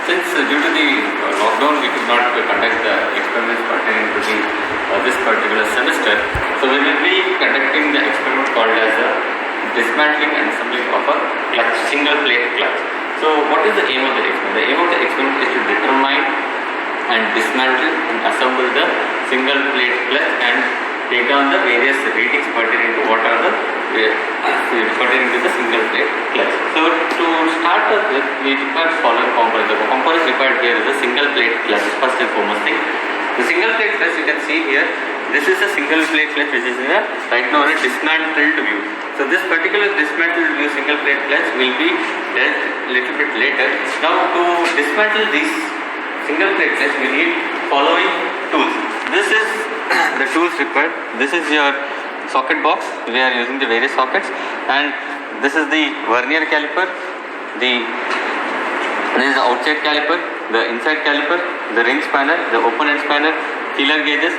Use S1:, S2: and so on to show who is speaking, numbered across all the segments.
S1: Since due to the lockdown we could not conduct the experiments pertaining to this particular semester, so we will be conducting the experiment called as a dismantling and assembling of a clutch, single plate clutch. So what is the aim of the experiment? The aim of the experiment is to determine and dismantle and assemble the single plate clutch and take down the various readings pertaining to what are the pertaining to the single plate clutch. So to start with, we require following components. The components required here is a single plate clutch, first and foremost thing. The single plate clutch, you can see here, this is a single plate clutch which is in a right now in a dismantled view. So this particular dismantled view single plate clutch will be dealt a little bit later. Now to dismantle this single plate clutch, we need following tools. This is the tools required. This is your socket box. We are using the various sockets, and this is the vernier caliper. This is the outside caliper, the inside caliper, the ring spanner, the open end spanner, feeler gauges,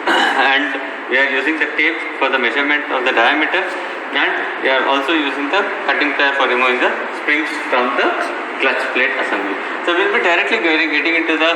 S1: and we are using the tape for the measurement of the diameter, and we are also using the cutting plier for removing the springs from the clutch plate assembly. So we will be directly getting into the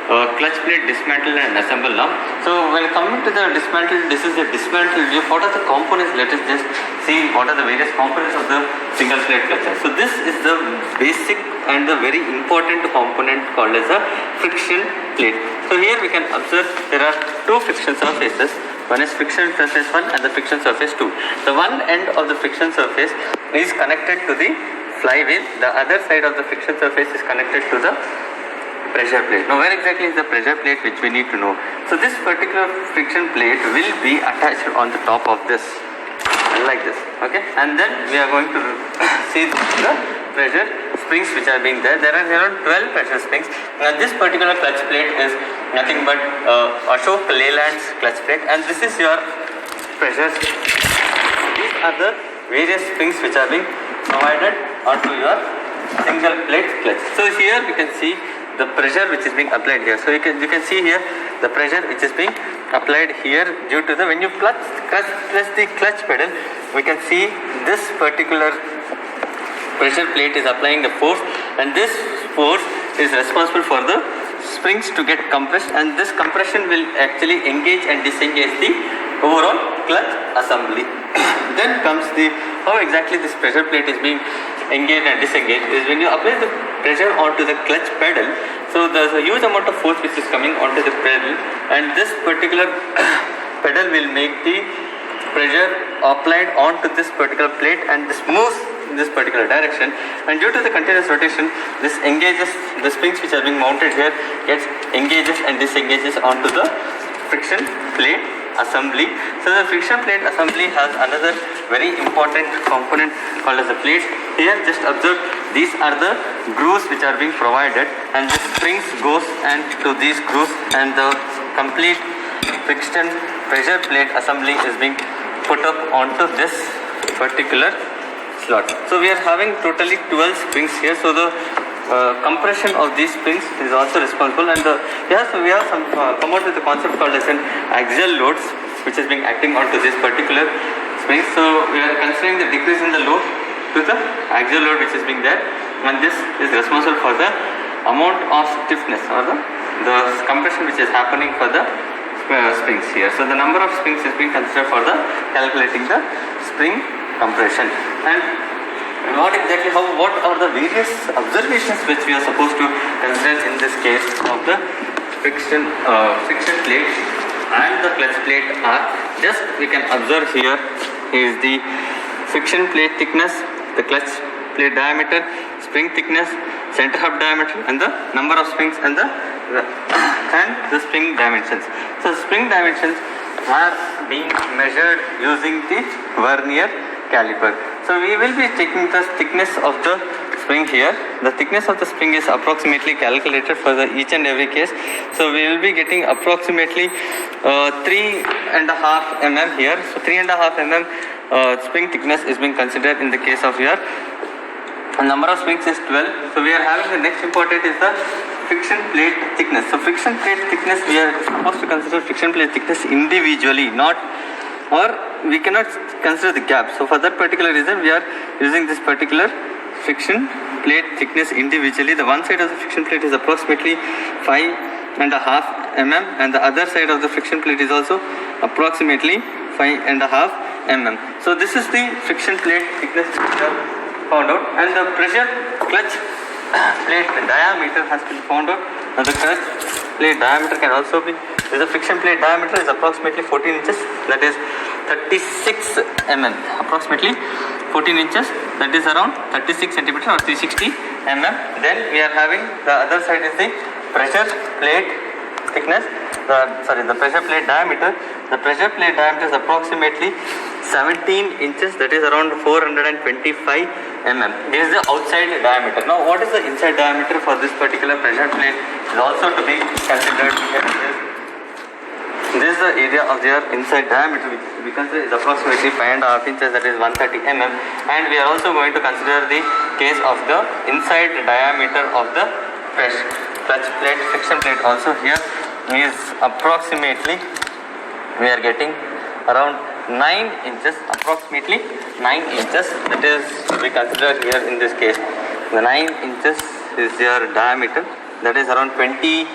S1: clutch plate dismantle and assemble now. So when coming to the dismantle, this is the dismantle view. What are the components? Let us just see what are the various components of the single plate clutch. So this is the basic and the very important component called as a friction plate. So here we can observe there are two friction surfaces. One is friction surface 1 and the friction surface 2. The one end of the friction surface is connected to the flywheel. The other side of the friction surface is connected to the pressure plate. Now where exactly is the pressure plate, which we need to know. So this particular friction plate will be attached on the top of this, like this, okay, and then we are going to see the pressure springs which are being there. There are around 12 pressure springs. Now this particular clutch plate is nothing but Ashok Leyland's clutch plate, and this is your pressure. These are the various springs which are being provided onto your single plate clutch. So here we can see the pressure which is being applied here. So you can see here the pressure which is being applied here due to the when you press the clutch pedal, we can see this particular pressure plate is applying the force, and this force is responsible for the springs to get compressed, and this compression will actually engage and disengage the overall clutch assembly. Then comes the how exactly this pressure plate is being engaged and disengaged is when you apply the pressure onto the clutch pedal. So there's a huge amount of force which is coming onto the pedal, and this particular pedal will make the pressure applied onto this particular plate, and this moves in this particular direction, and due to the continuous rotation, this engages the springs which are being mounted here, gets engages and disengages onto the friction plate assembly. So the friction plate assembly has another very important component called as a plate. Here just observe, these are the grooves which are being provided, and the springs goes and to these grooves, and the complete friction pressure plate assembly is being put up onto this particular slot. So we are having totally 12 springs here. So the compression of these springs is also responsible, and we have come out with a concept called as an axial loads which is being acting onto this particular springs. So we are considering the decrease in the load to the axial load which is being there, and this is responsible for the amount of stiffness or the compression which is happening for the springs here. So the number of springs is being considered for the calculating the spring compression. And what are the various observations which we are supposed to consider in this case of the friction plate and the clutch plate are just we can observe here is the friction plate thickness, the clutch plate diameter, spring thickness, center hub diameter, and the number of springs and the spring dimensions. So spring dimensions are being measured using the vernier caliper. So we will be taking the thickness of the spring here. The thickness of the spring is approximately calculated for each and every case. So we will be getting approximately 3.5 mm here. So 3.5 mm spring thickness is being considered in the case of your number of springs is 12. So we are having the next important is the friction plate thickness. So friction plate thickness, we are supposed to consider friction plate thickness individually, not or we cannot consider the gap. So for that particular reason we are using this particular friction
S2: plate thickness individually. The one side of the friction plate is approximately 5.5 mm and the other side of the friction plate is also approximately 5.5 mm. So this is the friction plate thickness found out, and the pressure clutch plate diameter has been found out. Now the clutch plate diameter can also be, the friction plate diameter is approximately 14 inches, that is 36 mm, approximately 14 inches, that is around 36 centimeter or 360 mm. Then we are having the other side is the pressure plate thickness, the pressure plate diameter. The pressure plate diameter is approximately 17 inches, that is around 425 mm. This is the outside diameter. Now what is the inside diameter for this particular pressure plate is also to be considered here. This is the area of their inside diameter, which we consider is approximately 5.5 inches, that is 130 mm. And we are also going to consider the case of the inside diameter of the clutch plate, friction plate also here is approximately, we are getting around 9 inches, approximately 9 inches, that is we consider here in this case. The 9 inches is their diameter, that is around 21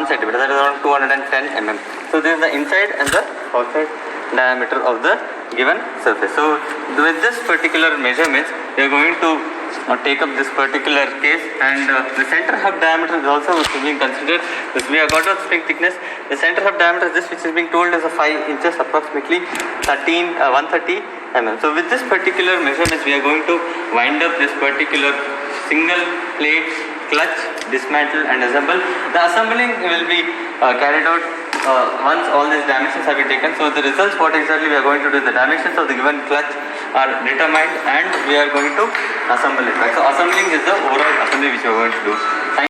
S2: centimeter, that is around 210 mm. So this is the inside and the outside diameter of the given surface. So with this particular measurements, we are going to take up this particular case, and the center hub diameter is also being considered. This we have got a spring thickness. The center hub diameter is this, which is being told as a 5 inches, approximately 130 mm. So with this particular measurements, we are going to wind up this particular single plate clutch, dismantle and assemble. The assembling will be carried out once all these dimensions have been taken. So the results, what exactly we are going to do, the dimensions of the given clutch are determined and we are going to assemble it. Right? So assembling is the overall assembly which we are going to do.